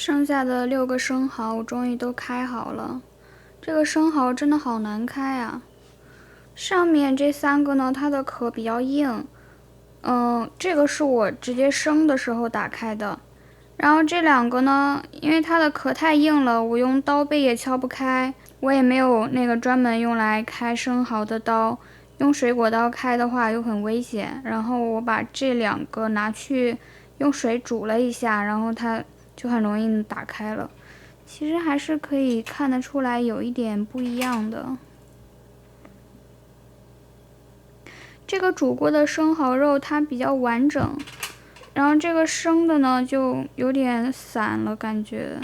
剩下的6个生蚝终于都开好了，这个生蚝真的好难开啊！上面这3个呢，它的壳比较硬，这个是我直接生的时候打开的。然后这2个呢，因为它的壳太硬了，我用刀背也敲不开，我也没有那个专门用来开生蚝的刀，用水果刀开的话又很危险。然后我把这2个拿去用水煮了一下，然后它就很容易打开了。其实还是可以看得出来有一点不一样的。这个煮过的生蚝肉它比较完整，然后这个生的呢就有点散了感觉。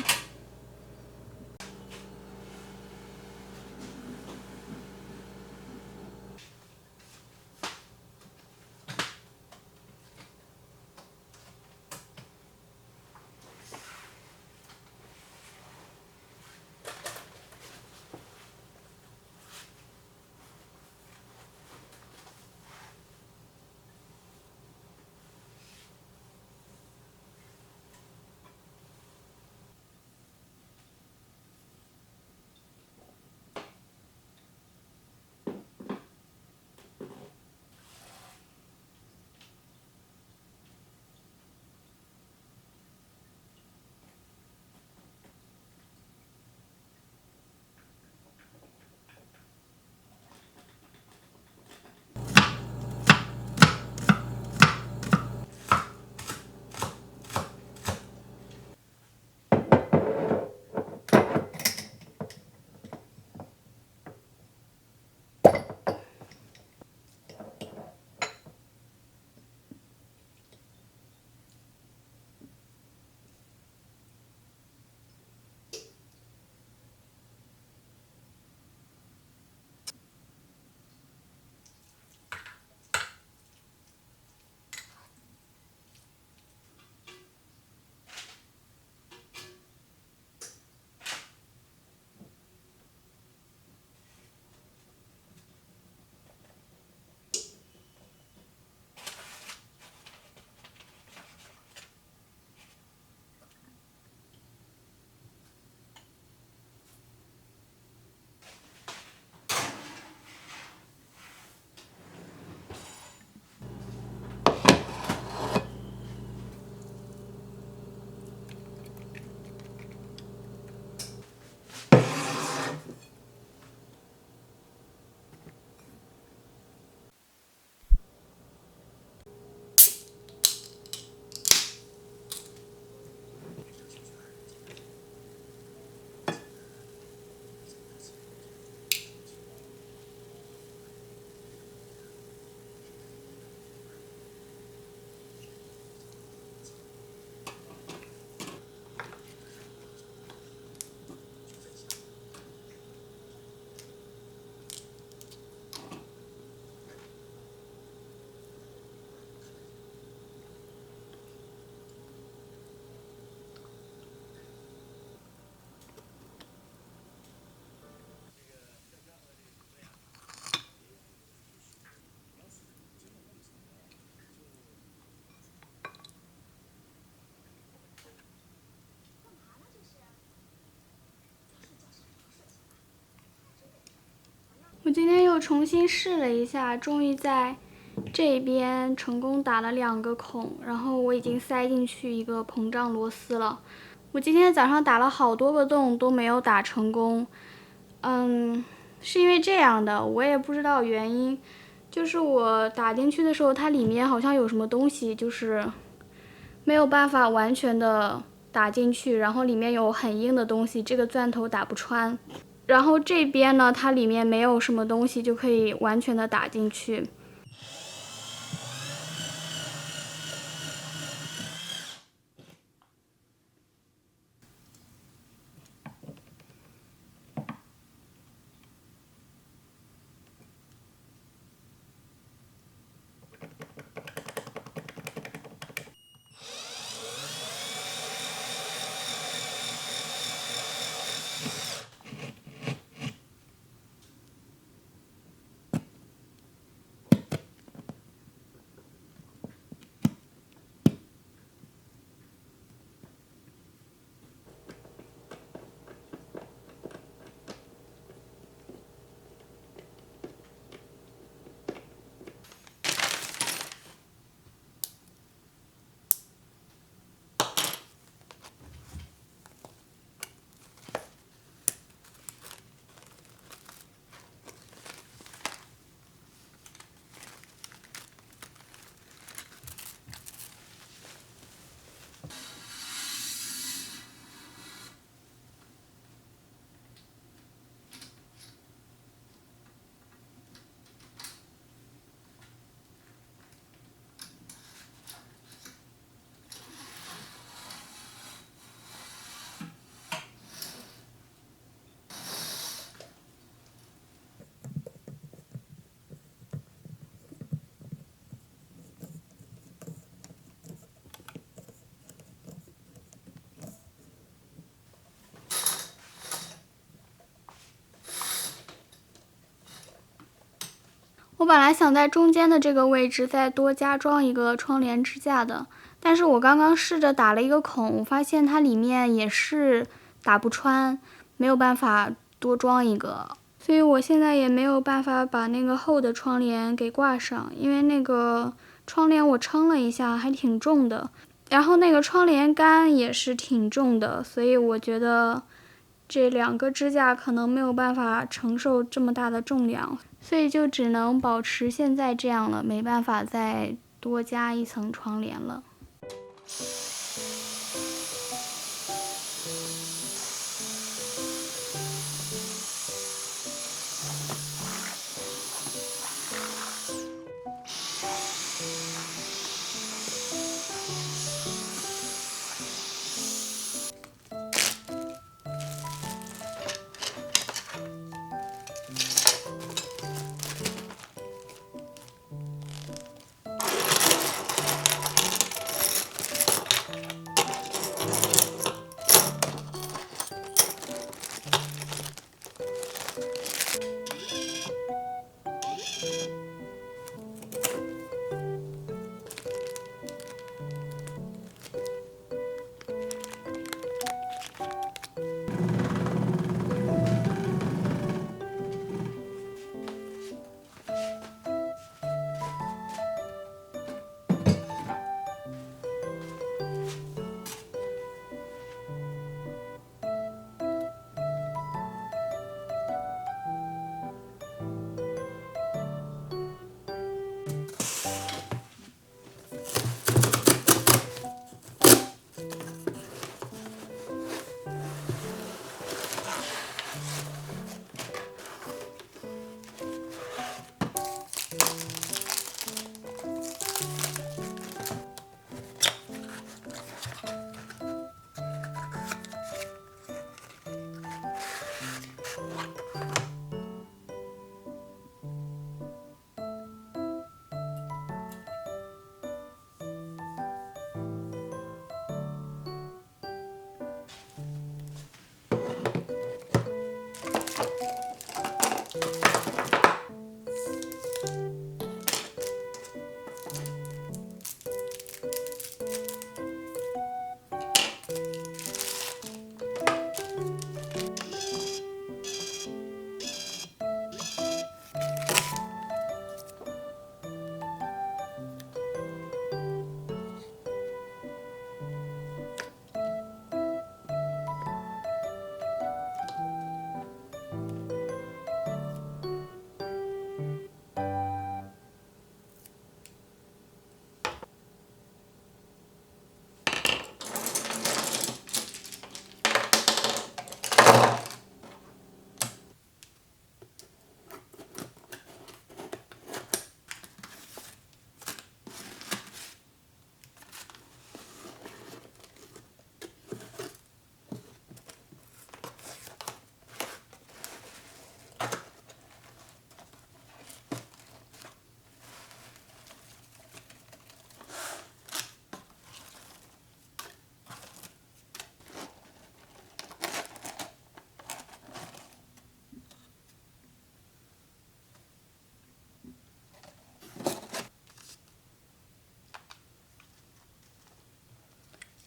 我今天又重新试了一下，终于在这边成功打了2个孔，然后我已经塞进去一个膨胀螺丝了。我今天早上打了好多个洞都没有打成功，是因为这样的，我也不知道原因，就是我打进去的时候，它里面好像有什么东西，就是没有办法完全的打进去，然后里面有很硬的东西，这个钻头打不穿。然后这边呢，它里面没有什么东西，就可以完全的打进去。我本来想在中间的这个位置再多加装一个窗帘支架的，但是我刚刚试着打了一个孔，我发现它里面也是打不穿，没有办法多装一个，所以我现在也没有办法把那个厚的窗帘给挂上，因为那个窗帘我称了一下，还挺重的，然后那个窗帘杆也是挺重的，所以我觉得这2个支架可能没有办法承受这么大的重量，所以就只能保持现在这样了，没办法再多加一层窗帘了。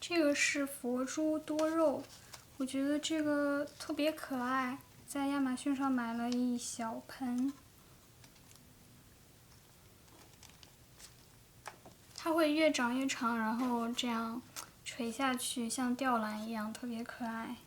这个是佛珠多肉，我觉得这个特别可爱，在亚马逊上买了一小盆。它会越长越长，然后这样垂下去，像吊篮一样，特别可爱。